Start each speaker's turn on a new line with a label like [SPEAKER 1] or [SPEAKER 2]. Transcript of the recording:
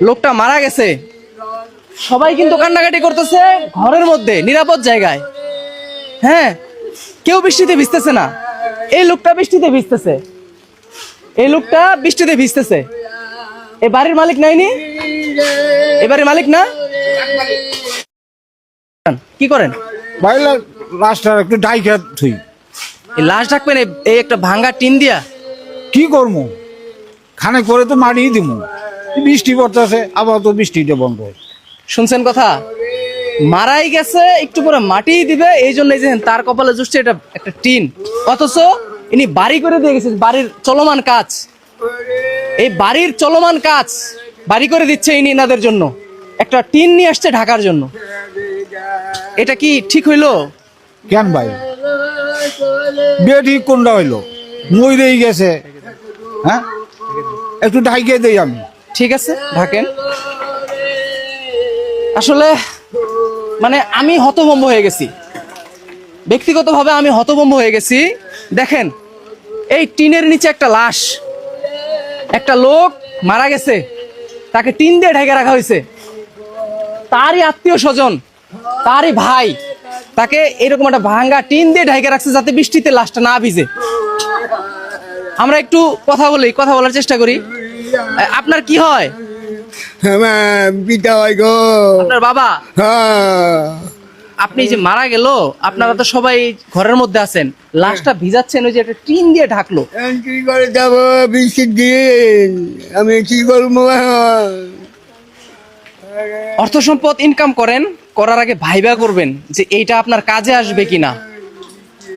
[SPEAKER 1] লোকটা মারা গেছে, সবাই কিন্তু কান্নাকাটি করতেছে ঘরের মধ্যে নিরাপদ জায়গায়। হ্যাঁ, কেউ বৃষ্টিতে ভিজতেছে না। এই লোকটা বৃষ্টিতে ভিজতেছে, এই লোকটা বৃষ্টিতে ভিজতেছে। এই বাড়ির মালিক নাইনি, এ বাড়ির মালিক না? কি করেন?
[SPEAKER 2] বাইরে লাশটা একটু ডাইকা থুই।
[SPEAKER 1] এই লাশ ডাকবেন এই একটা ভাঙ্গা টিন দিয়া?
[SPEAKER 2] কি করবো, খানে করে তো মারিয়ে দিব। বৃষ্টি পড়তেছে, আবার তো বৃষ্টিটা বন্ধ হয়।
[SPEAKER 1] শুনছেন কথা? মারাই গেছে, একটু পরে মাটি দিবে, এই জন্য তার কপালে জুটছে এটা একটা টিন। অথচ ইনি বাড়ি করে দিয়ে গেছে, বাড়ির চলমান কাজ, এই বাড়ির চলমান কাজ বাড়ি করে দিচ্ছে ইনি এনাদের জন্য, একটা টিন নিয়ে আসছে ঢাকার জন্য। এটা কি ঠিক হইলো?
[SPEAKER 2] কেন ভাই, বিয়ে ঠিক কোনটা হইলো? মরেই গেছে। হ্যাঁ, একটু ঢাইকে দেই আমি।
[SPEAKER 1] ঠিক আছে, ঢাকেন। আসলে মানে আমি হতভম্ব হয়ে গেছি, ব্যক্তিগতভাবে আমি হতভম্ব হয়ে গেছি। দেখেন, এই টিনের নিচে একটা লাশ, একটা লোক মারা গেছে, তাকে টিন দিয়ে ঢেকে রাখা হয়েছে। তারই আত্মীয় স্বজন, তারই ভাই তাকে এরকম একটা ভাঙ্গা টিন দিয়ে ঢেকে রাখছে যাতে বৃষ্টিতে লাশটা না ভিজে। আমরা একটু কথা বলার চেষ্টা করি। আপনার কি হয়?
[SPEAKER 3] পিতা হয় গো।
[SPEAKER 1] আপনার বাবা? আপনি যে মারা গেল, আপনারা তো সবাই ঘরের মধ্যে আছেন, লাশটা ভিজাচ্ছেন, ওই যে একটা টিন দিয়ে ঢাকলো।
[SPEAKER 3] কি করে যাবো বৃষ্টির দিন, আমি কি করবো?
[SPEAKER 1] অর্থ সম্পদ ইনকাম করেন, করার আগে ভাইবা করবেন যে এইটা আপনার কাজে আসবে কিনা।